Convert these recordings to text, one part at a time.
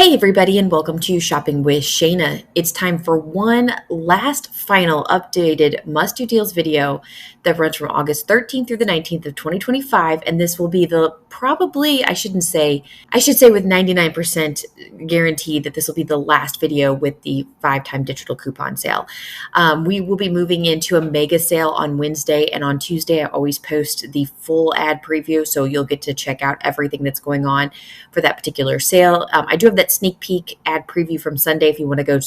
Hey everybody, and welcome to Shopping with Shana. It's time for one last final updated must-do deals video that runs from August 13th through the 19th of 2025, and this will be the I should say with 99% guaranteed that this will be the last video with the 5-time digital coupon sale. We will be moving into a mega sale on Wednesday, and on Tuesday I always post the full ad preview, so you'll get to check out everything that's going on for that particular sale. I do have that sneak peek ad preview from Sunday if you want to go,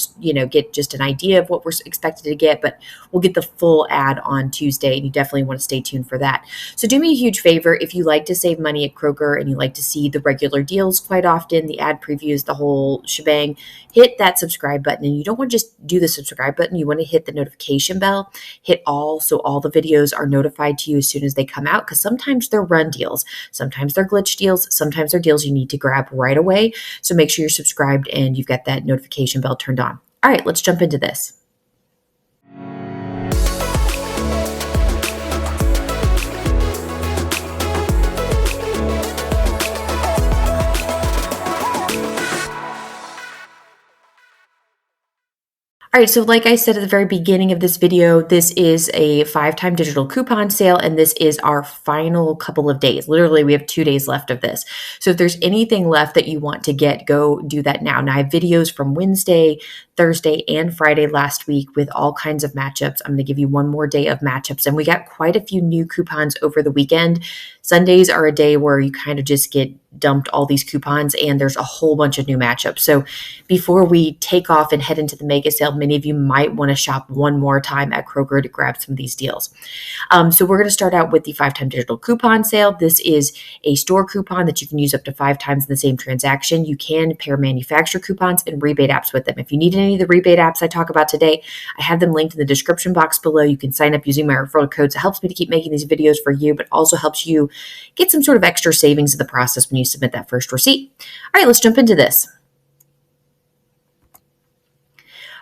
get just an idea of what we're expected to get, but we'll get the full ad on Tuesday, and you definitely want to stay tuned for that. So do me a huge favor, if you like to save money at Kroger and you like to see the regular deals quite often, the ad previews, the whole shebang, hit that subscribe button. And you don't want to just do the subscribe button, you want to hit the notification bell, hit all, so all the videos are notified to you as soon as they come out, because sometimes they're run deals, sometimes they're glitch deals, sometimes they're deals you need to grab right away. So make sure you're subscribed and you've got that notification bell turned on. All right, let's jump into this. All right, so like I said at the very beginning of this video, this is a 5-time digital coupon sale, and this is our final couple of days. Literally, we have 2 days left of this. So if there's anything left that you want to get, go do that now. Now, I have videos from Wednesday, Thursday, and Friday last week with all kinds of matchups. I'm going to give you one more day of matchups, and we got quite a few new coupons over the weekend. Sundays are a day where you kind of just get dumped all these coupons, and there's a whole bunch of new matchups. So before we take off and head into the mega sale, many of you might want to shop one more time at Kroger to grab some of these deals. So we're going to start out with the 5-time digital coupon sale. This is a store coupon that you can use up to 5 times in the same transaction. You can pair manufacturer coupons and rebate apps with them. If you need any of the rebate apps I talk about today, I have them linked in the description box below. You can sign up using my referral codes. It helps me to keep making these videos for you, but also helps you get some sort of extra savings in the process when you submit that first receipt. All right, let's jump into this.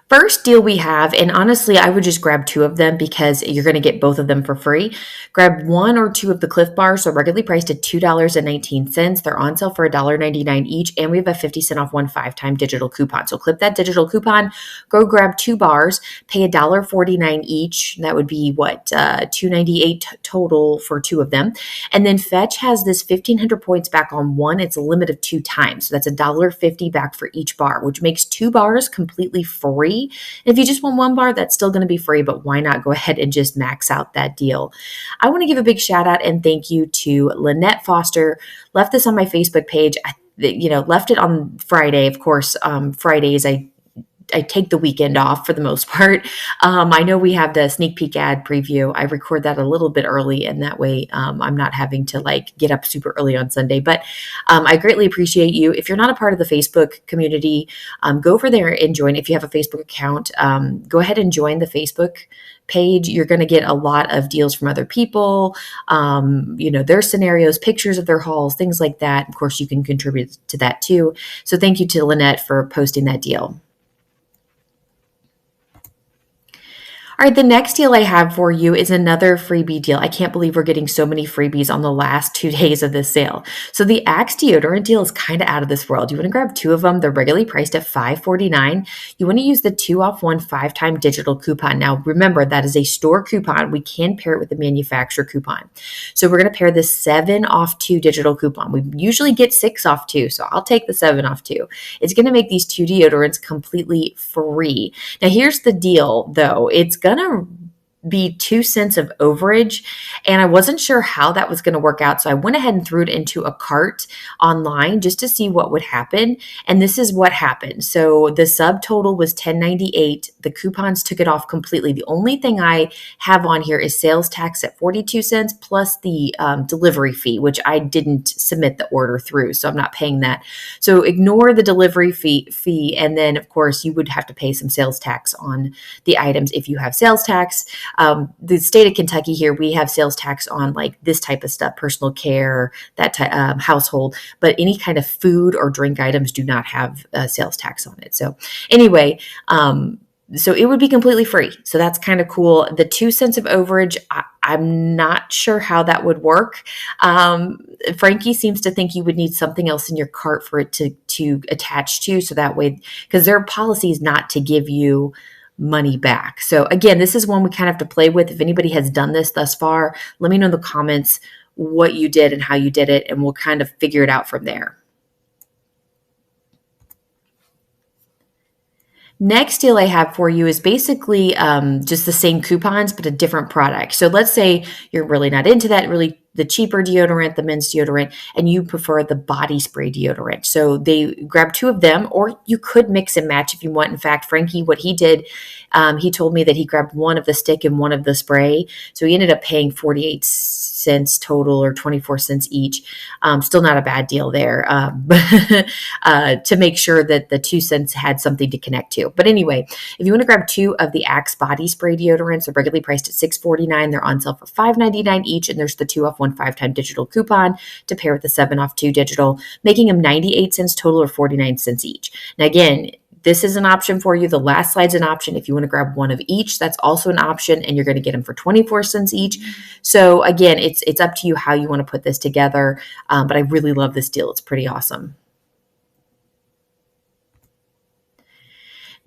First deal we have, and honestly, I would just grab 2 of them because you're going to get both of them for free. Grab 1 or 2 of the Clif Bars, so regularly priced at $2.19. They're on sale for $1.99 each, and we have a 50-cent off 1 5-time digital coupon. So clip that digital coupon, go grab 2 bars, pay $1.49 each. That would be $2.98 total for 2 of them. And then Fetch has this 1,500 points back on 1. It's a limit of 2 times. So that's $1.50 back for each bar, which makes 2 bars completely free. And if you just want 1 bar, that's still going to be free, but why not go ahead and just max out that deal? I want to give a big shout out and thank you to Lynette Foster. Left this on my Facebook page. Left it on Friday. Of course, Fridays I take the weekend off for the most part. I know we have the sneak peek ad preview. I record that a little bit early, and that way I'm not having to get up super early on Sunday. But I greatly appreciate you. If you're not a part of the Facebook community, go over there and join. If you have a Facebook account, go ahead and join the Facebook page. You're going to get a lot of deals from other people, their scenarios, pictures of their hauls, things like that. Of course, you can contribute to that too. So thank you to Lynette for posting that deal. All right, the next deal I have for you is another freebie deal. I can't believe we're getting so many freebies on the last 2 days of this sale. So the Axe deodorant deal is kind of out of this world. You want to grab 2 of them. They're regularly priced at $5.49. You want to use the 2 off 1 5-time digital coupon. Now, remember, that is a store coupon. We can pair it with the manufacturer coupon. So we're going to pair the 7 off 2 digital coupon. We usually get 6 off 2, so I'll take the 7 off 2. It's going to make these 2 deodorants completely free. Now, here's the deal, though. It's going to be 2 cents of overage, and I wasn't sure how that was going to work out, so I went ahead and threw it into a cart online just to see what would happen, and this is what happened. So the subtotal was $10.98. The coupons took it off completely. The only thing I have on here is sales tax at 42 cents plus the delivery fee, which I didn't submit the order through, so I'm not paying that. So ignore the delivery fee, and then of course you would have to pay some sales tax on the items if you have sales tax. The state of Kentucky here, we have sales tax on this type of stuff, personal care, that type, household, but any kind of food or drink items do not have sales tax on it. So anyway, So it would be completely free. So that's kind of cool. The 2 cents of overage, I'm not sure how that would work. Frankie seems to think you would need something else in your cart for it to attach to. So that way, because their policy is not to give you money back. So again, this is one we kind of have to play with. If anybody has done this thus far, let me know in the comments what you did and how you did it, and we'll kind of figure it out from there. Next deal I have for you is basically just the same coupons, but a different product. So let's say you're really not into that, really the cheaper deodorant, the men's deodorant, and you prefer the body spray deodorant. So they grab two of them, or you could mix and match if you want. In fact, Frankie, what he did, he told me that he grabbed one of the stick and one of the spray. So he ended up paying 48 cents total, or 24 cents each. Still not a bad deal there, to make sure that the 2 cents had something to connect to. But anyway, if you want to grab two of the Axe body spray deodorants, they're regularly priced at $6.49. They're on sale for $5.99 each, and there's the 2 off 1 5-time digital coupon to pair with the 7 off 2 digital, making them 98 cents total, or 49 cents each. Now again, this is an option for you. The last slide's an option. If you want to grab one of each, that's also an option, and you're going to get them for 24 cents each. So again, it's up to you how you want to put this together. But I really love this deal. It's pretty awesome.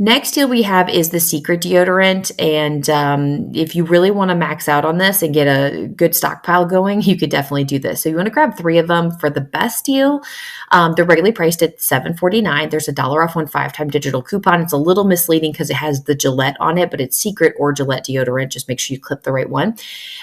Next deal we have is the Secret deodorant. And if you really want to max out on this and get a good stockpile going, you could definitely do this. So you want to grab 3 of them for the best deal. They're regularly priced at $7.49. There's a $1 off 1 5-time digital coupon. It's a little misleading because it has the Gillette on it, but it's Secret or Gillette deodorant. Just make sure you clip the right one.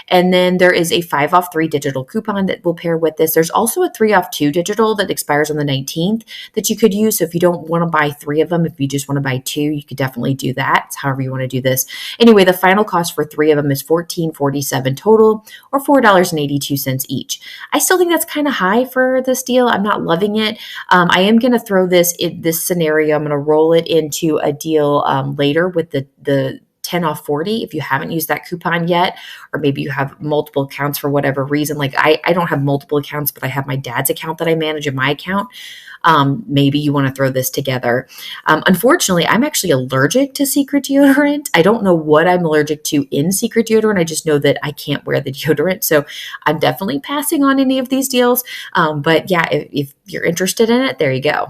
And then there is a 5 off 3 digital coupon that will pair with this. There's also a 3 off 2 digital that expires on the 19th that you could use. So if you don't want to buy 3 of them, if you just want to buy 2, you could definitely do that. It's however you want to do this. Anyway, the final cost for 3 of them is $14.47 total, or $4.82 each. I still think that's kind of high for this deal. I'm not loving it. I am going to throw this in this scenario. I'm going to roll it into a deal later with the 10 off 40 if you haven't used that coupon yet, or maybe you have multiple accounts for whatever reason. Like I don't have multiple accounts, but I have my dad's account that I manage in my account. Maybe you want to throw this together. Unfortunately, I'm actually allergic to Secret deodorant. I don't know what I'm allergic to in Secret deodorant. I just know that I can't wear the deodorant. So I'm definitely passing on any of these deals. But yeah, if you're interested in it, there you go.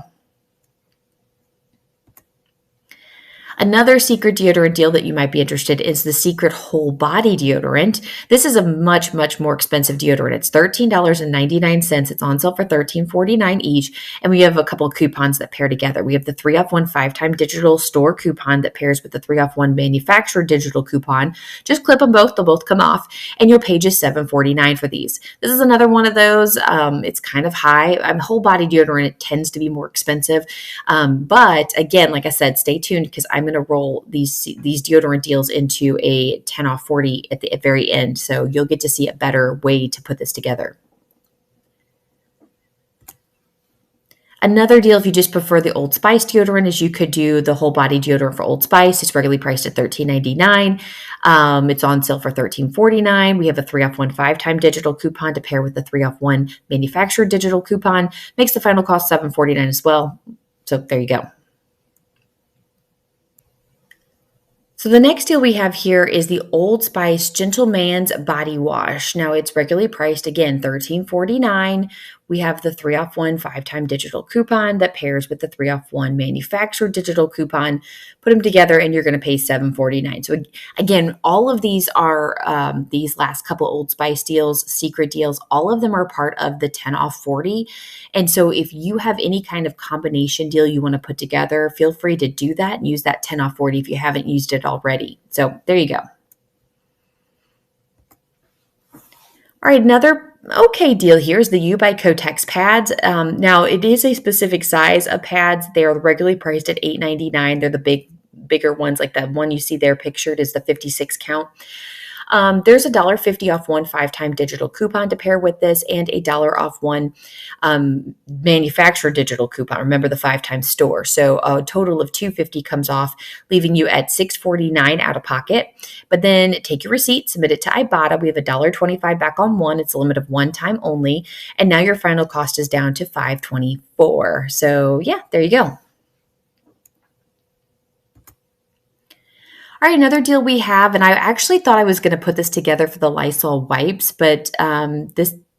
Another Secret deodorant deal that you might be interested in is the Secret Whole Body deodorant. This is a much, much more expensive deodorant. It's $13.99. It's on sale for $13.49 each. And we have a couple of coupons that pair together. We have the 3 off 1 5-time digital store coupon that pairs with the 3 off 1 manufacturer digital coupon. Just clip them both. They'll both come off. And your page is $7.49 for these. This is another one of those. It's kind of high. Whole body deodorant, it tends to be more expensive. But again, like I said, stay tuned because I'm going to roll these deodorant deals into a 10 off 40 at the very end. So you'll get to see a better way to put this together. Another deal, if you just prefer the Old Spice deodorant, is you could do the whole body deodorant for Old Spice. It's regularly priced at $13.99. It's on sale for $13.49. We have a 3 off 1 5-time digital coupon to pair with the 3 off 1 manufacturer digital coupon. Makes the final cost $7.49 as well. So there you go. So the next deal we have here is the Old Spice Gentleman's Body Wash. Now it's regularly priced, again, $13.49. We have the 3 off 1 5-time digital coupon that pairs with the 3 off 1 manufacturer digital coupon. Put them together and you're going to pay $7.49. So again, all of these are these last couple Old Spice deals, Secret deals, all of them are part of the 10 off 40. And so if you have any kind of combination deal you want to put together, feel free to do that and use that 10 off 40 if you haven't used it already. So there you go. All right, another okay deal here is the U by Kotex pads. Now, it is a specific size of pads. They are regularly priced at $8.99. They're the bigger ones, like that one you see there pictured is the 56 count. There's a $1.50 off 1 5-time digital coupon to pair with this, and a $1 off 1 manufacturer digital coupon. Remember the 5-time store. So a total of $2.50 comes off, leaving you at $6.49 out of pocket. But then take your receipt, submit it to Ibotta. We have a $1.25 back on one. It's a limit of 1 time only. And now your final cost is down to $5.24. So yeah, there you go. All right, another deal we have, and I actually thought I was going to put this together for the Lysol wipes, but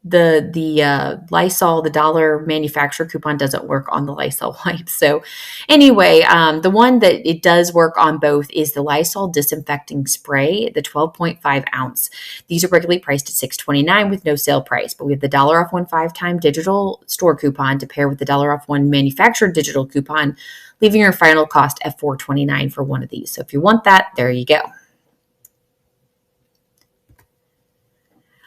the Lysol, the dollar manufacturer coupon doesn't work on the Lysol wipes. So anyway, the one that it does work on both is the Lysol disinfecting spray, the 12.5 ounce. These are regularly priced at $6.29 with no sale price, but we have the dollar off one 5-time digital store coupon to pair with the dollar off one manufacturer digital coupon, leaving your final cost at $4.29 for one of these. So if you want that, there you go.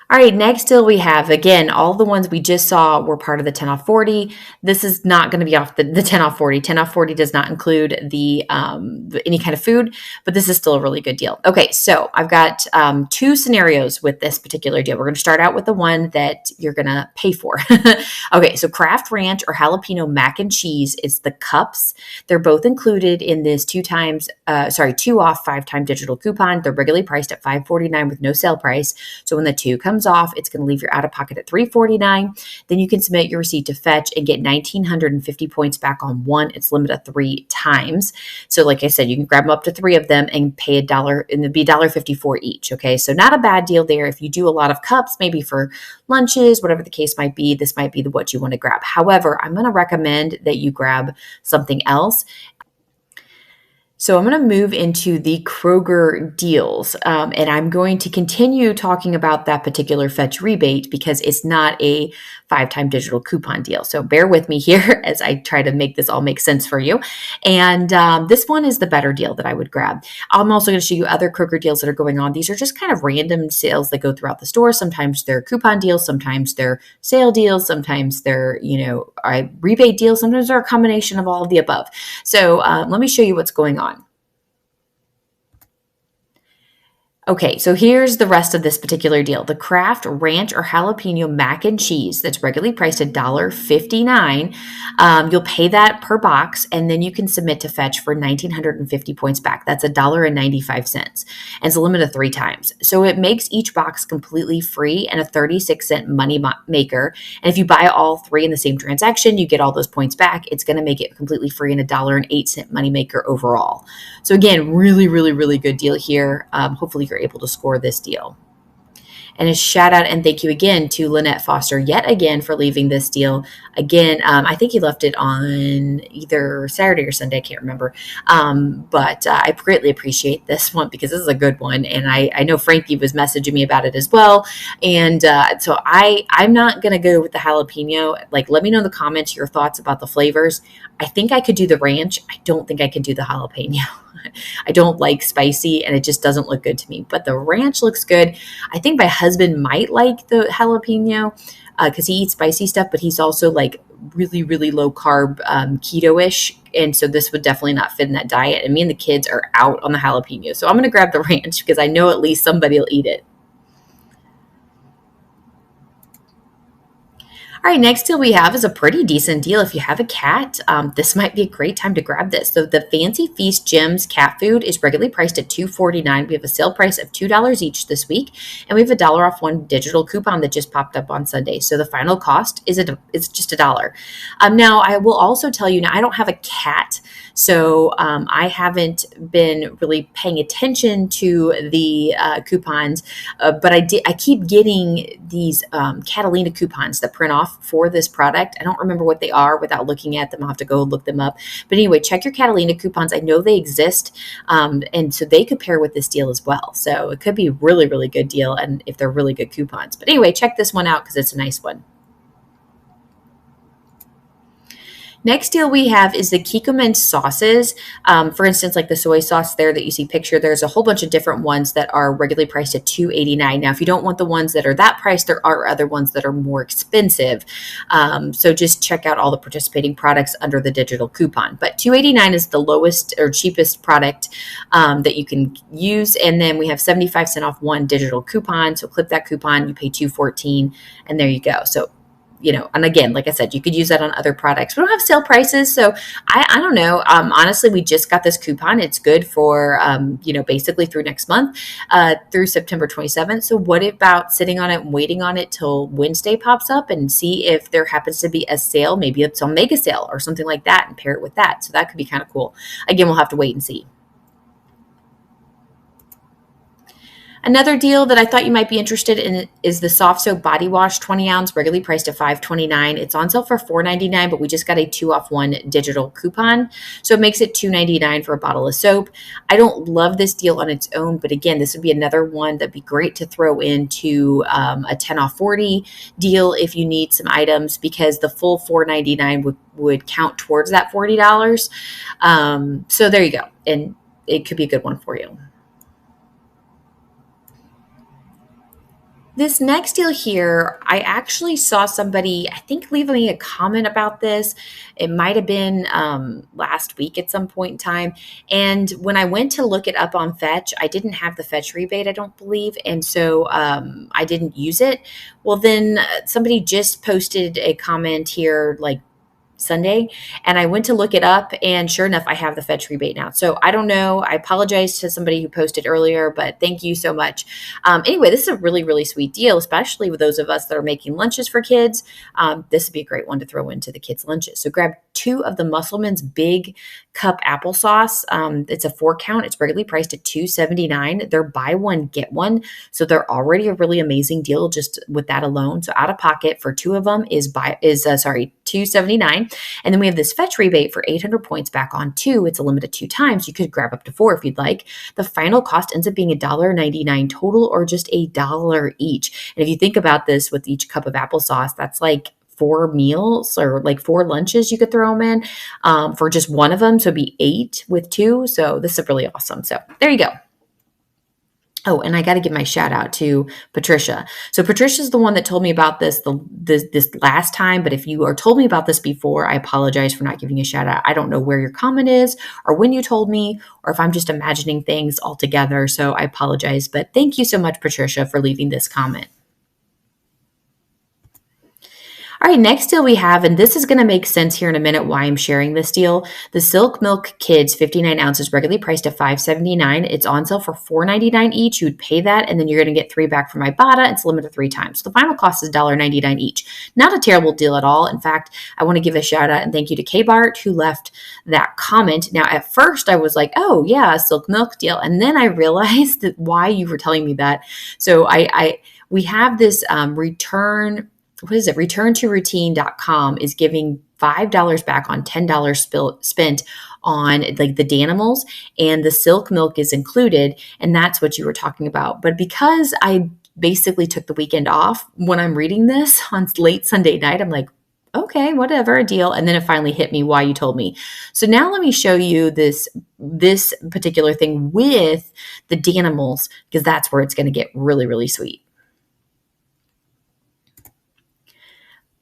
All right, next deal we have, again, all the ones we just saw were part of the 10 off 40. This is not going to be off the 10 off 40. 10 off 40 does not include the any kind of food, but this is still a really good deal. Okay, so I've got two scenarios with this particular deal. We're going to start out with the one that you're going to pay for. Okay, so Kraft Ranch or Jalapeno Mac and Cheese is the cups. They're both included in this 2 off 5-time digital coupon. They're regularly priced at $5.49 with no sale price. So when the 2 comes off, it's going to leave your out of pocket at $3.49. Then you can submit your receipt to Fetch and get 1,950 points back on one. It's limited to 3 times. So like I said, you can grab them up to 3 of them and pay $1, and it'd be $1.54 each. Okay, so not a bad deal there. If you do a lot of cups, maybe for lunches, whatever the case might be, this might be what you want to grab. However, I'm going to recommend that you grab something else. So I'm going to move into the Kroger deals, and I'm going to continue talking about that particular Fetch rebate because it's not a 5-time digital coupon deal. So bear with me here as I try to make this all make sense for you. And this one is the better deal that I would grab. I'm also going to show you other Kroger deals that are going on. These are just kind of random sales that go throughout the store. Sometimes they're coupon deals, sometimes they're sale deals, sometimes they're, rebate deals, sometimes they're a combination of all of the above. So let me show you what's going on. Okay, so here's the rest of this particular deal. The Kraft Ranch or Jalapeno Mac and Cheese that's regularly priced at $1.59. You'll pay that per box, and then you can submit to Fetch for 1,950 points back. That's $1.95, and it's a limit of 3 times. So it makes each box completely free and a 36-cent money maker. And if you buy all 3 in the same transaction, you get all those points back. It's going to make it completely free and $1.08 money maker overall. So again, really, really, really good deal here. Hopefully you're able to score this deal. And a shout out and thank you again to Lynette Foster yet again for leaving this deal. Again, I think he left it on either Saturday or Sunday. I can't remember. But I greatly appreciate this one because this is a good one. And I know Frankie was messaging me about it as well. And so I'm not going to go with the jalapeno. Like, let me know in the comments your thoughts about the flavors. I think I could do the ranch. I don't think I could do the jalapeno. I don't like spicy and it just doesn't look good to me, but the ranch looks good. I think my husband might like the jalapeno because he eats spicy stuff, but he's also like really, really low carb, keto-ish. And so this would definitely not fit in that diet. And me and the kids are out on the jalapeno. So I'm going to grab the ranch because I know at least somebody will eat it. All right, next deal we have is a pretty decent deal. If you have a cat, this might be a great time to grab this. So the Fancy Feast Gems cat food is regularly priced at $2.49. We have a sale price of $2 each this week, and we have $1 off one digital coupon that just popped up on Sunday. So the final cost is just $1. Now, I will also tell you, now I don't have a cat, so I haven't been really paying attention to the coupons, but I keep getting these Catalina coupons that print off for this product. I don't remember what they are without looking at them. I'll have to go look them up. But anyway, check your Catalina coupons. I know they exist, and so they could pair with this deal as well. So it could be a really, really good deal, and if they're really good coupons. But anyway, check this one out because it's a nice one. Next deal we have is the Kikkoman sauces. For instance, like the soy sauce there that you see pictured, there's a whole bunch of different ones that are regularly priced at $2.89. Now, if you don't want the ones that are that price, there are other ones that are more expensive. So just check out all the participating products under the digital coupon. But $2.89 is the lowest or cheapest product that you can use. And then we have 75% off one digital coupon. So clip that coupon, you pay $2.14, and there you go. So and again, like I said, you could use that on other products. We don't have sale prices, so I don't know. Honestly, we just got this coupon. It's good for, basically through next month, through September 27th. So what about sitting on it and waiting on it till Wednesday pops up and see if there happens to be a sale, maybe it's on mega sale or something like that, and pair it with that. So that could be kind of cool. Again, we'll have to wait and see. Another deal that I thought you might be interested in is the Softsoap body wash, 20 ounce, regularly priced at $5.29. It's on sale for $4.99, but we just got a 2-off-1 digital coupon. So it makes it $2.99 for a bottle of soap. I don't love this deal on its own, but again, this would be another one that'd be great to throw into a 10 off 40 deal if you need some items, because the full $4.99 would count towards that $40. So there you go. And it could be a good one for you. This next deal here, I actually saw somebody, I think, leave me a comment about this. It might have been last week at some point in time. And when I went to look it up on Fetch, I didn't have the Fetch rebate, I don't believe. And so I didn't use it. Well, then somebody just posted a comment here like Sunday, and I went to look it up, and sure enough, I have the Fetch rebate now. So I don't know. I apologize to somebody who posted earlier, but thank you so much. Anyway, this is a really, really sweet deal, especially with those of us that are making lunches for kids. This would be a great one to throw into the kids' lunches. So grab 2 of the Musselman's big cup applesauce. It's a 4 count. It's regularly priced at $2.79. They're buy one, get one. So they're already a really amazing deal just with that alone. So out of pocket for 2 of them is $2.79. And then we have this Fetch rebate for 800 points back on 2. It's a limit of 2 times. You could grab up to 4 if you'd like. The final cost ends up being $1.99 total, or just $1 each. And if you think about this, with each cup of applesauce, that's like 4 meals or like 4 lunches you could throw them in for just one of them. So it'd be 8 with 2. So this is really awesome. So there you go. Oh, and I got to give my shout out to Patricia. So Patricia's the one that told me about this this last time. But if you are told me about this before, I apologize for not giving you a shout out. I don't know where your comment is, or when you told me, or if I'm just imagining things altogether. So I apologize. But thank you so much, Patricia, for leaving this comment. All right, next deal we have, and this is going to make sense here in a minute why I'm sharing this deal. The Silk Milk Kids, 59 ounces, regularly priced at $5.79. It's on sale for $4.99 each. You would pay that, and then you're going to get 3 back from Ibotta. It's limited 3 times. So the final cost is $1.99 each. Not a terrible deal at all. In fact, I want to give a shout out and thank you to K-Bart, who left that comment. Now, at first, I was like, oh, yeah, a Silk Milk deal. And then I realized that why you were telling me that. So we have this return2routine.com is giving $5 back on $10 spent on like the Danimals, and the Silk Milk is included. And that's what you were talking about. But because I basically took the weekend off, when I'm reading this on late Sunday night, I'm like, okay, whatever, a deal. And then it finally hit me why you told me. So now let me show you this particular thing with the Danimals, because that's where it's going to get really, really sweet.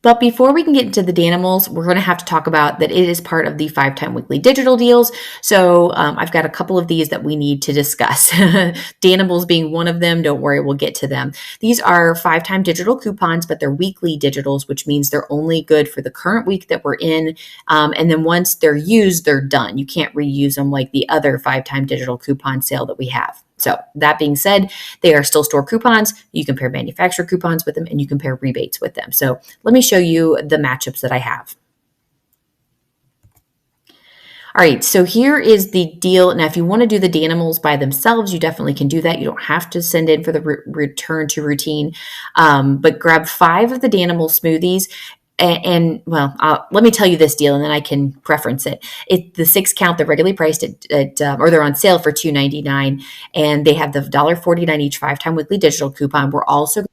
But before we can get into the Danimals, we're going to have to talk about that it is part of the 5-time weekly digital deals. So I've got a couple of these that we need to discuss. Danimals being one of them. Don't worry, we'll get to them. These are 5-time digital coupons, but they're weekly digitals, which means they're only good for the current week that we're in. And then once they're used, they're done. You can't reuse them like the other 5-time digital coupon sale that we have. So that being said, they are still store coupons. You can pair manufacturer coupons with them, and you can pair rebates with them. So let me show you the matchups that I have. All right, so here is the deal. Now, if you want to do the Danimals by themselves, you definitely can do that. You don't have to send in for the return to routine, but grab 5 of the Danimal smoothies. And let me tell you this deal, and then I can preference it. It's the 6 count. They're regularly priced or they're on sale for $2.99, and they have the $1.49 each 5-time weekly digital coupon. We're also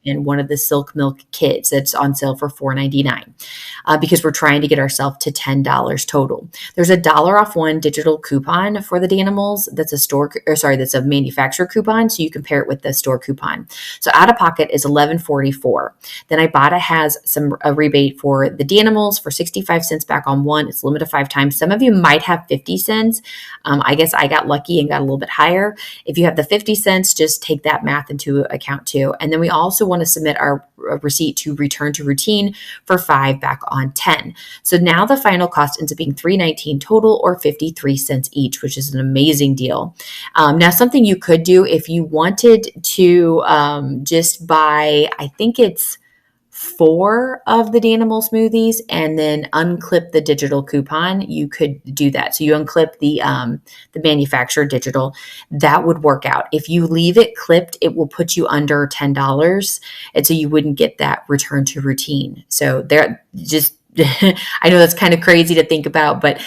in one of the Silk Milk Kids that's on sale for $4.99 because we're trying to get ourselves to $10 total. There's a $1 off 1 digital coupon for the Danimals. That's that's a manufacturer coupon, so you can pair it with the store coupon. So out of pocket is $11.44. Then Ibotta has a rebate for the Danimals for 65 cents back on 1. It's limited 5 times. Some of you might have 50 cents. I guess I got lucky and got a little bit higher. If you have the 50 cents, just take that math into account too. And then we also want to submit our receipt to return to routine for 5 back on 10. So now the final cost ends up being $3.19 total, or 53 cents each, which is an amazing deal. Now, something you could do if you wanted to just buy, I think it's 4 of the Danimal smoothies and then unclip the digital coupon, you could do that. So you unclip the manufacturer digital. That would work out. If you leave it clipped, it will put you under $10, and so you wouldn't get that return to routine. So there, just I know that's kind of crazy to think about, but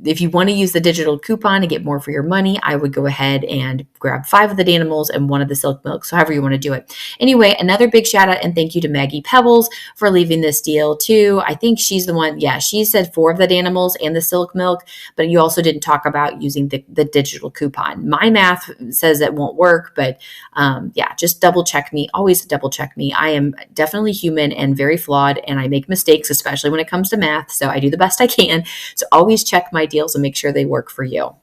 if you want to use the digital coupon and get more for your money, I would go ahead and grab 5 of the Danimals and 1 of the Silk Milk. So however you want to do it. Anyway, another big shout out and thank you to Maggie Pebbles for leaving this deal too. I think she's the one. Yeah, she said 4 of the Danimals and the Silk Milk, but you also didn't talk about using the digital coupon. My math says it won't work, but yeah, just double check me. Always double check me. I am definitely human and very flawed, and I make mistakes, especially when it comes to math. So I do the best I can. So always check my deals and make sure they work for you.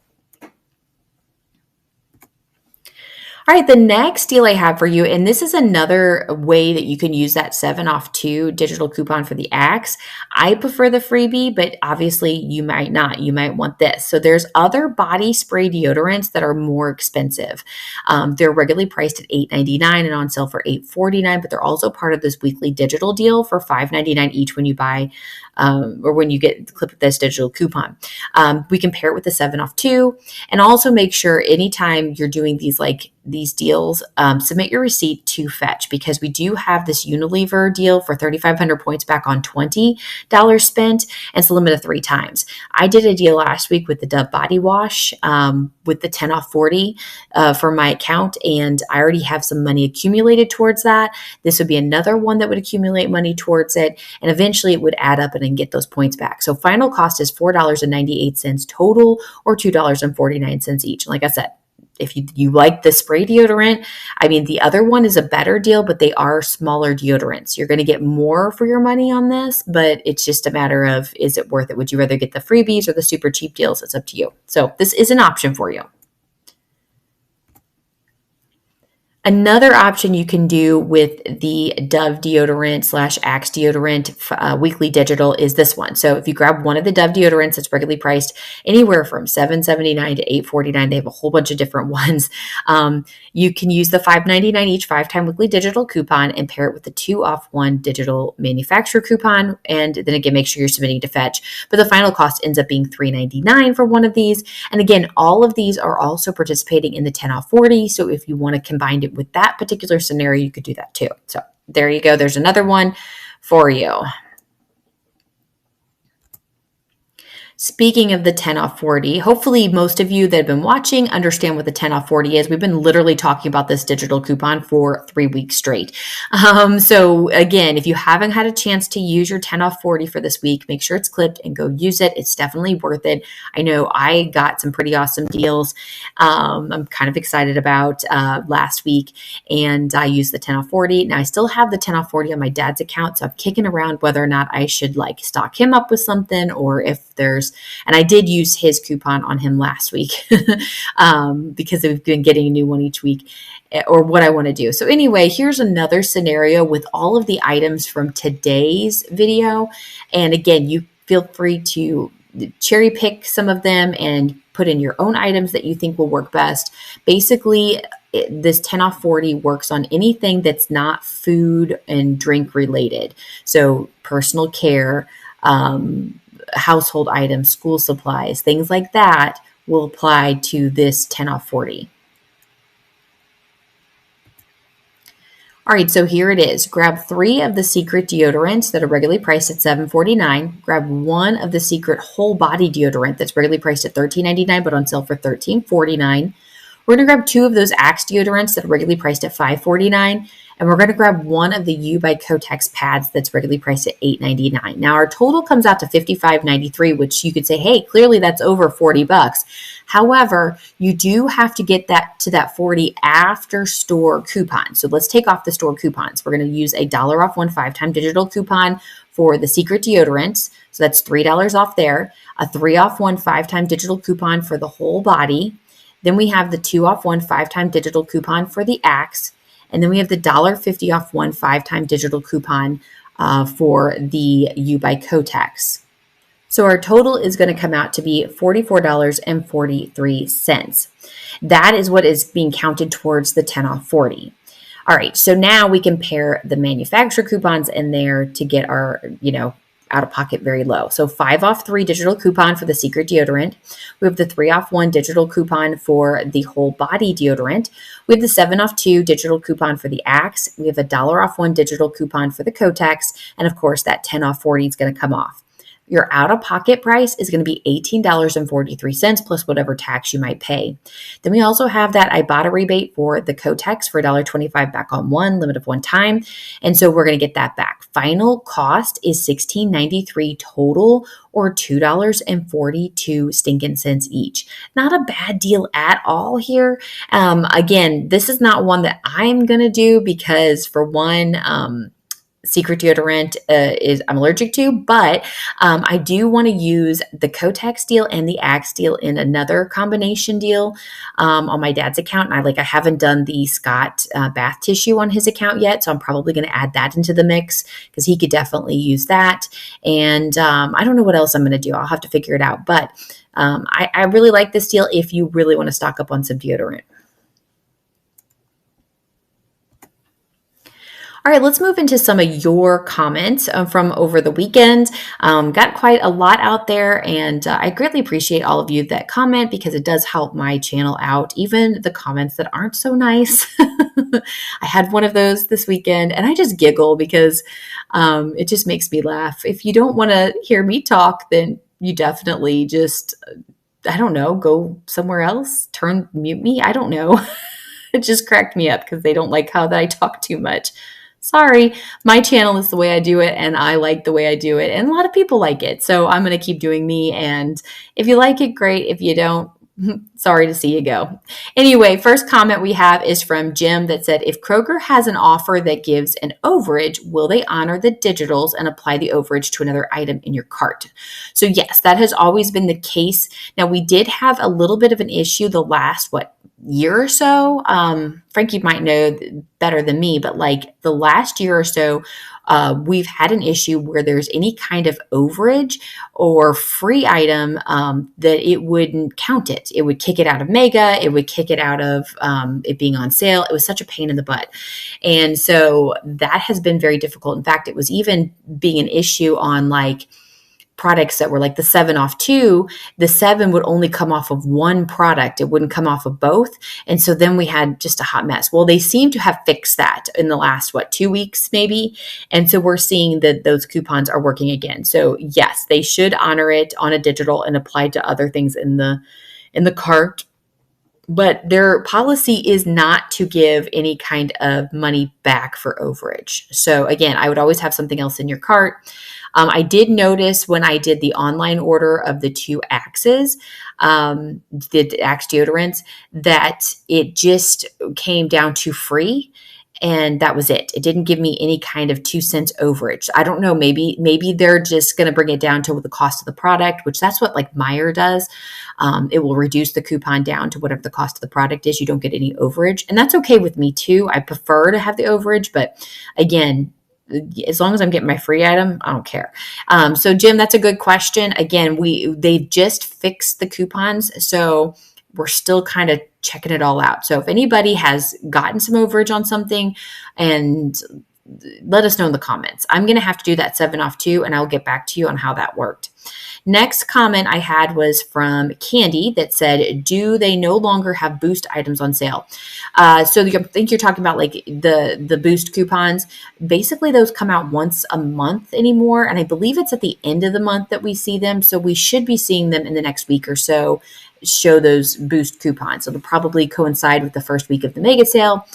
All right, the next deal I have for you, and this is another way that you can use that 7 off 2 digital coupon for the Axe. I prefer the freebie, but obviously you might not. You might want this. So there's other body spray deodorants that are more expensive. They're regularly priced at $8.99 and on sale for $8.49, but they're also part of this weekly digital deal for $5.99 each when you buy or when you get clip this digital coupon. We can pair it with the 7 off 2, and also make sure anytime you're doing these deals, submit your receipt to Fetch, because we do have this Unilever deal for 3,500 points back on $20 spent, and it's a limit of 3 times. I did a deal last week with the Dove body wash with the 10 off 40 for my account, and I already have some money accumulated towards that. This would be another one that would accumulate money towards it, and eventually it would add up and get those points back. So final cost is $4.98 total, or $2.49 each. Like I said, if you like the spray deodorant, I mean, the other one is a better deal, but they are smaller deodorants. You're going to get more for your money on this, but it's just a matter of, is it worth it? Would you rather get the freebies or the super cheap deals? It's up to you. So this is an option for you. Another option you can do with the Dove deodorant / Axe deodorant weekly digital is this one. So if you grab one of the Dove deodorants that's regularly priced anywhere from $7.79 to $8.49, they have a whole bunch of different ones. You can use the $5.99 each 5-time weekly digital coupon and pair it with the 2 off 1 digital manufacturer coupon. And then again, make sure you're submitting to Fetch. But the final cost ends up being $3.99 for one of these. And again, all of these are also participating in the 10 off 40. So if you want to combine it with that particular scenario, you could do that too. So there you go. There's another one for you. Speaking of the 10 off 40, hopefully most of you that have been watching understand what the 10 off 40 is. We've been literally talking about this digital coupon for 3 weeks straight. So again, if you haven't had a chance to use your 10 off 40 for this week, make sure it's clipped and go use it. It's definitely worth it. I know I got some pretty awesome deals. I'm kind of excited about last week, and I used the 10 off 40. Now I still have the 10 off 40 on my dad's account, so I'm kicking around whether or not I should stock him up with something, or if there's, and I did use his coupon on him last week because we've been getting a new one each week, or what I want to do. So anyway, here's another scenario with all of the items from today's video. And again, you feel free to cherry pick some of them and put in your own items that you think will work best. Basically, this 10 off 40 works on anything that's not food and drink related. So personal care, household items, school supplies, things like that will apply to this 10 off 40. All right, so here it is. Grab 3 of the Secret deodorants that are regularly priced at $7.49. Grab 1 of the Secret whole body deodorant that's regularly priced at $13.99 but on sale for $13.49. We're going to grab 2 of those Axe deodorants that are regularly priced at $5.49. And we're going to grab 1 of the U by Kotex pads that's regularly priced at $8.99. Now our total comes out to $55.93, which you could say, hey, clearly that's over $40. However, you do have to get that to that $40 after store coupon. So let's take off the store coupons. We're going to use a $1 off 1 5-time digital coupon for the Secret deodorants. So that's $3 off there. A 3 off 1 5-time digital coupon for the whole body. Then we have the 2 off 1 5-time digital coupon for the Axe. And then we have the $1.50 off 1 5-time digital coupon for the U by Kotex. So our total is going to come out to be $44.43. That is what is being counted towards the 10 off 40. All right, so now we can pair the manufacturer coupons in there to get our, out of pocket very low. So 5 off 3 digital coupon for the Secret deodorant. We have the 3 off 1 digital coupon for the whole body deodorant. We have the 7 off 2 digital coupon for the Axe. We have a $1 off 1 digital coupon for the Kotex. And of course, that 10 off 40 is going to come off. Your out-of-pocket price is going to be $18.43 plus whatever tax you might pay. Then we also have that Ibotta rebate for the Kotex for $1.25 back on one, limit of one time. And so we're going to get that back. Final cost is $16.93 total, or $2.42 stinking cents each. Not a bad deal at all here. Again, this is not one that I'm going to do because, for one, Secret deodorant is I'm allergic to, but I do want to use the Kotex deal and the Axe deal in another combination deal on my dad's account. And I haven't done the Scott bath tissue on his account yet, so I'm probably going to add that into the mix because he could definitely use that. And I don't know what else I'm going to do. I'll have to figure it out. But I really like this deal if you really want to stock up on some deodorant. All right, let's move into some of your comments from over the weekend. Got quite a lot out there, and I greatly appreciate all of you that comment because it does help my channel out, even the comments that aren't so nice. I had one of those this weekend, and I just giggle because it just makes me laugh. If you don't want to hear me talk, then you definitely just, I don't know, go somewhere else, mute me. I don't know. It just cracked me up because they don't like how that I talk too much. Sorry, my channel is the way I do it, and I like the way I do it, and a lot of people like it. So I'm going to keep doing me, and if you like it, great. If you don't, sorry to see you go. Anyway, first comment we have is from Jim that said, if Kroger has an offer that gives an overage, will they honor the digitals and apply the overage to another item in your cart? So yes, that has always been the case. Now, we did have a little bit of an issue the last, year or so. Frankie might know better than me, but the last year or so, we've had an issue where there's any kind of overage or free item that it wouldn't count it. It would kick it out of Mega. It would kick it out of it being on sale. It was such a pain in the butt. And so that has been very difficult. In fact, it was even being an issue on products that were the 7 off 2, the 7 would only come off of one product. It wouldn't come off of both. And so then we had just a hot mess. Well, they seem to have fixed that in the last, 2 weeks maybe. And so we're seeing that those coupons are working again. So yes, they should honor it on a digital and apply to other things in the cart. But their policy is not to give any kind of money back for overage. So again, I would always have something else in your cart. I did notice when I did the online order of the 2 Axes, the Axe deodorants, that it just came down to free. And that was it. It didn't give me any kind of 2 cents overage. I don't know. Maybe they're just going to bring it down to the cost of the product, which that's what Meijer does. It will reduce the coupon down to whatever the cost of the product is. You don't get any overage. And that's okay with me too. I prefer to have the overage, but again, as long as I'm getting my free item, I don't care. So Jim, that's a good question. Again, they just fixed the coupons. So we're still kind of checking it all out. So if anybody has gotten some overage on something, and let us know in the comments. I'm going to have to do that 7 off 2, and I'll get back to you on how that worked. Next comment I had was from Candy that said, do they no longer have Boost items on sale? So I think you're talking about the Boost coupons. Basically, those come out once a month anymore. And I believe it's at the end of the month that we see them. So we should be seeing them in the next week or so, show those Boost coupons. So they'll probably coincide with the first week of the mega sale.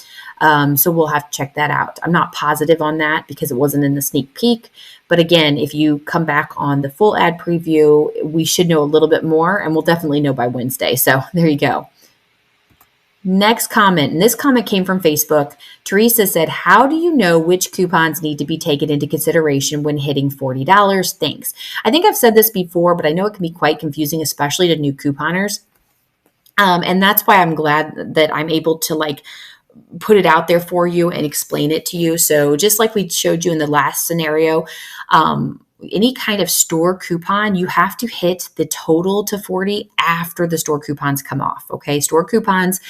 So we'll have to check that out. I'm not positive on that because it wasn't in the sneak peek. But again, if you come back on the full ad preview, we should know a little bit more, and we'll definitely know by Wednesday. So there you go. Next comment, and this comment came from Facebook. Teresa said, how do you know which coupons need to be taken into consideration when hitting $40? Thanks. I think I've said this before, but I know it can be quite confusing, especially to new couponers. And that's why I'm glad that I'm able to put it out there for you and explain it to you. So just like we showed you in the last scenario, any kind of store coupon, you have to hit the total to 40 after the store coupons come off. Okay. Store coupons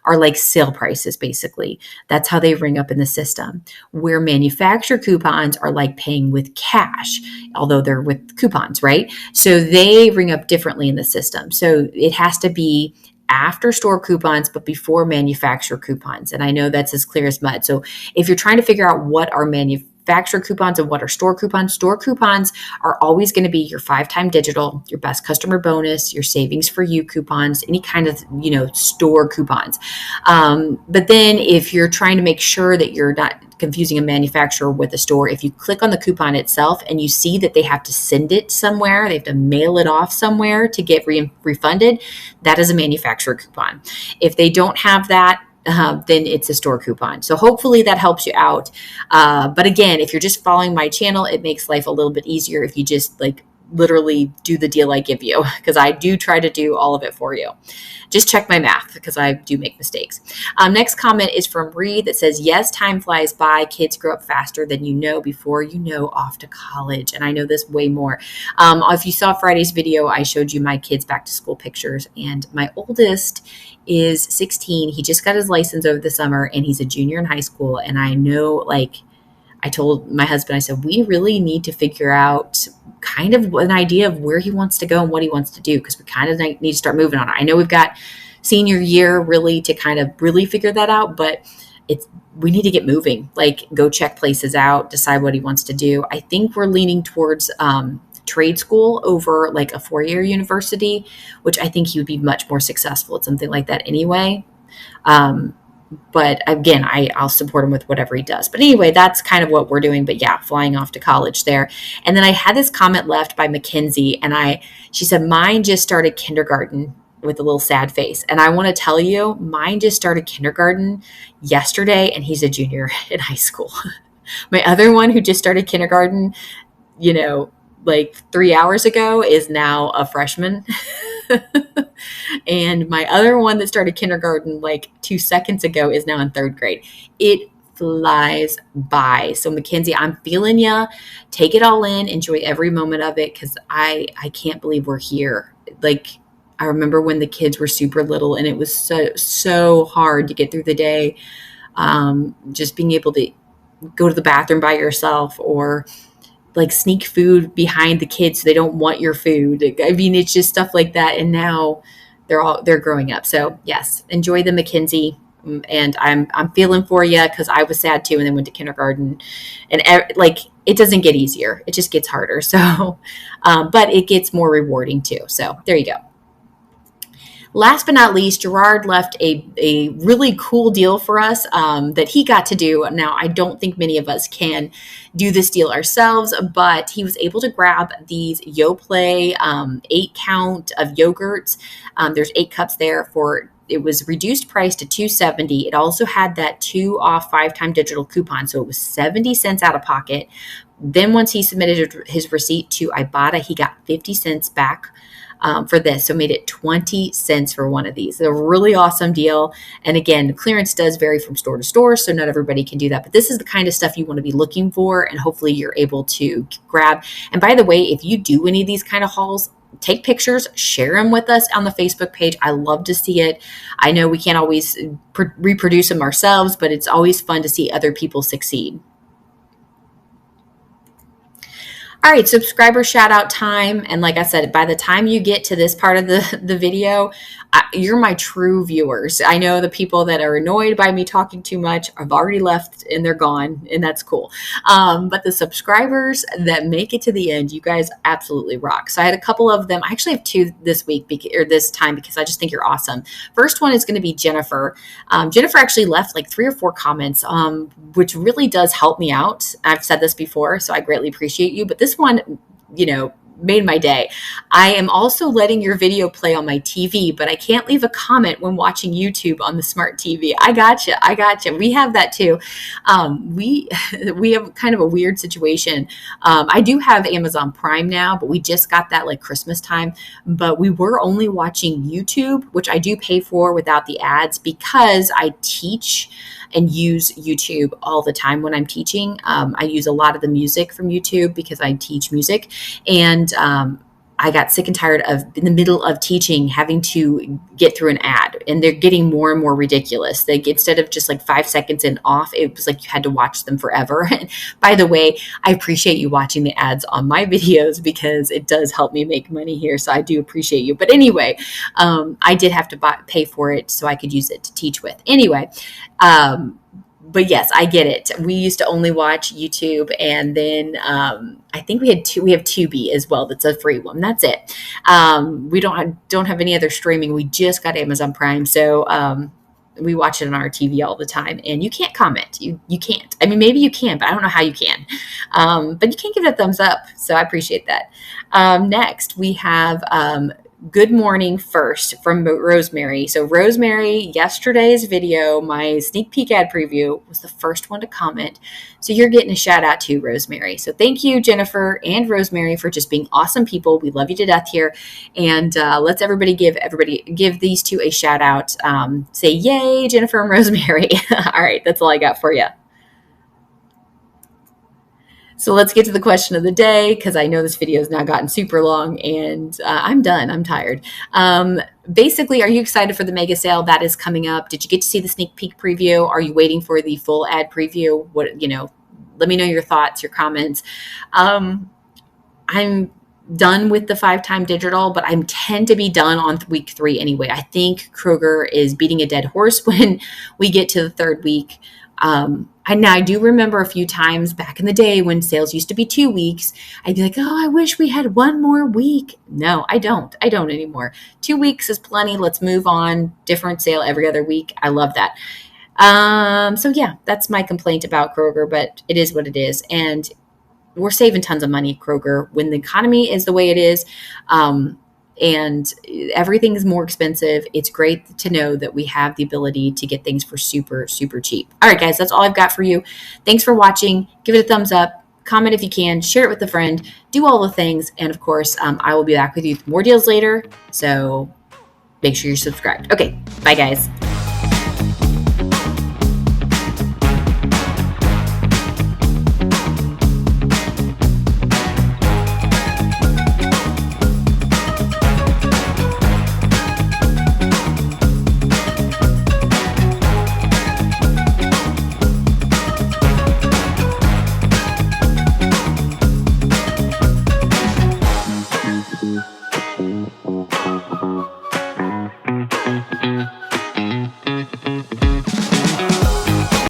are like sale prices, basically. That's how they ring up in the system. Where manufacturer coupons are like paying with cash, although they're with coupons, right? So they ring up differently in the system. So it has to be after store coupons, but before manufacturer coupons. And I know that's as clear as mud. So if you're trying to figure out what are manufacturer coupons and what are store coupons are always going to be your 5-time digital, your best customer bonus, your savings for you coupons, any kind of, store coupons. But then if you're trying to make sure that you're not confusing a manufacturer with a store, if you click on the coupon itself and you see that they have to send it somewhere, they have to mail it off somewhere to get refunded, that is a manufacturer coupon. If they don't have that, then it's a store coupon. So hopefully that helps you out. But again, if you're just following my channel, it makes life a little bit easier if you just literally do the deal I give you, because I do try to do all of it for you. Just check my math because I do make mistakes. Next comment is from Reed that says, yes, time flies by. Kids grow up faster than before off to college. And I know this way more. If you saw Friday's video, I showed you my kids' back to school pictures, and my oldest is 16. He just got his license over the summer and he's a junior in high school. And I know, I told my husband, I said, we really need to figure out kind of an idea of where he wants to go and what he wants to do, because we kind of need to start moving on it. I know we've got senior year really to kind of really figure that out, but we need to get moving, go check places out, decide what he wants to do. I think we're leaning towards trade school over a 4-year university, which I think he would be much more successful at something like that anyway. But again, I'll support him with whatever he does. But anyway, that's kind of what we're doing. But yeah, flying off to college there. And then I had this comment left by Mackenzie, and she said, mine just started kindergarten, with a little sad face. And I want to tell you, mine just started kindergarten yesterday, and he's a junior in high school. My other one who just started kindergarten, 3 hours ago is now a freshman. And my other one that started kindergarten 2 seconds ago is now in 3rd grade. It flies by. So Mackenzie, I'm feeling ya. Take it all in. Enjoy every moment of it, because I can't believe we're here. I remember when the kids were super little and it was so hard to get through the day. Just being able to go to the bathroom by yourself, or sneak food behind the kids so they don't want your food. I mean, it's just stuff like that. And now they're growing up. So yes, enjoy the Mackenzie. And I'm feeling for you, because I was sad too, and then went to kindergarten, and it doesn't get easier. It just gets harder. So, but it gets more rewarding too. So there you go. Last but not least, Gerard left a really cool deal for us that he got to do. Now, I don't think many of us can do this deal ourselves, but he was able to grab these Yoplait 8-count of yogurts. There's 8 cups there it was reduced price to $2.70. It also had that 2 off 5-time digital coupon, so it was 70 cents out of pocket. Then once he submitted his receipt to Ibotta, he got 50 cents back for this. So made it 20 cents for one of these. A really awesome deal. And again, clearance does vary from store to store, so not everybody can do that. But this is the kind of stuff you want to be looking for, and hopefully you're able to grab. And by the way, if you do any of these kind of hauls, take pictures, share them with us on the Facebook page. I love to see it. I know we can't always reproduce them ourselves, but it's always fun to see other people succeed. All right, subscriber shout out time. And like I said, by the time you get to this part of the video, you're my true viewers. I know the people that are annoyed by me talking too much have already left and they're gone, and that's cool. But the subscribers that make it to the end, you guys absolutely rock. So I had a couple of them. I actually have 2 this week this time, because I just think you're awesome. First one is going to be Jennifer. Jennifer actually left 3 or 4 comments, which really does help me out. I've said this before, so I greatly appreciate you. But this one, made my day. I am also letting your video play on my TV, but I can't leave a comment when watching YouTube on the smart TV. I gotcha. We have that too. We we have kind of a weird situation. I do have Amazon Prime now, but we just got that like Christmas time. But we were only watching YouTube, which I do pay for without the ads because I teach and use YouTube all the time when I'm teaching. I use a lot of the music from YouTube because I teach music. And I got sick and tired of, in the middle of teaching, having to get through an ad, and they're getting more and more ridiculous. They, instead of just like 5 seconds and off, it was like you had to watch them forever. And by the way, I appreciate you watching the ads on my videos because it does help me make money here. So I do appreciate you. But anyway, I did have to pay for it so I could use it to teach with. Anyway, but yes, I get it. We used to only watch YouTube, and then I think we have Tubi as well. That's a free one. That's it. We don't have any other streaming. We just got Amazon Prime, so we watch it on our TV all the time. And you can't comment. You can't. I mean, maybe you can, but I don't know how you can. But you can give it a thumbs up. So I appreciate that. Next, we have good morning first from Rosemary. So Rosemary, yesterday's video, my sneak peek ad preview, was the first one to comment. So you're getting a shout out to Rosemary. So thank you, Jennifer and Rosemary, for just being awesome people. We love you to death here. And let's give these two a shout out. Say yay, Jennifer and Rosemary. All right, that's all I got for you. So let's get to the question of the day, because I know this video has now gotten super long, and I'm done. I'm tired. Basically, are you excited for the mega sale that is coming up? Did you get to see the sneak peek preview? Are you waiting for the full ad preview? Let me know your thoughts, your comments. I'm done with the 5-time digital, but I tend to be done on week 3 anyway. I think Kroger is beating a dead horse when we get to the 3rd week. I do remember a few times back in the day when sales used to be 2 weeks, I'd be like, oh, I wish we had one more week. No, I don't anymore. 2 weeks is plenty. Let's move on. Different sale every other week. I love that. So yeah, that's my complaint about Kroger, but it is what it is. And we're saving tons of money at Kroger when the economy is the way it is. And everything is more expensive. It's great to know that we have the ability to get things for super, super cheap. All right, guys, that's all I've got for you. Thanks for watching. Give it a thumbs up. Comment if you can. Share it with a friend. Do all the things. And, of course, I will be back with you with more deals later. So make sure you're subscribed. Okay, bye, guys.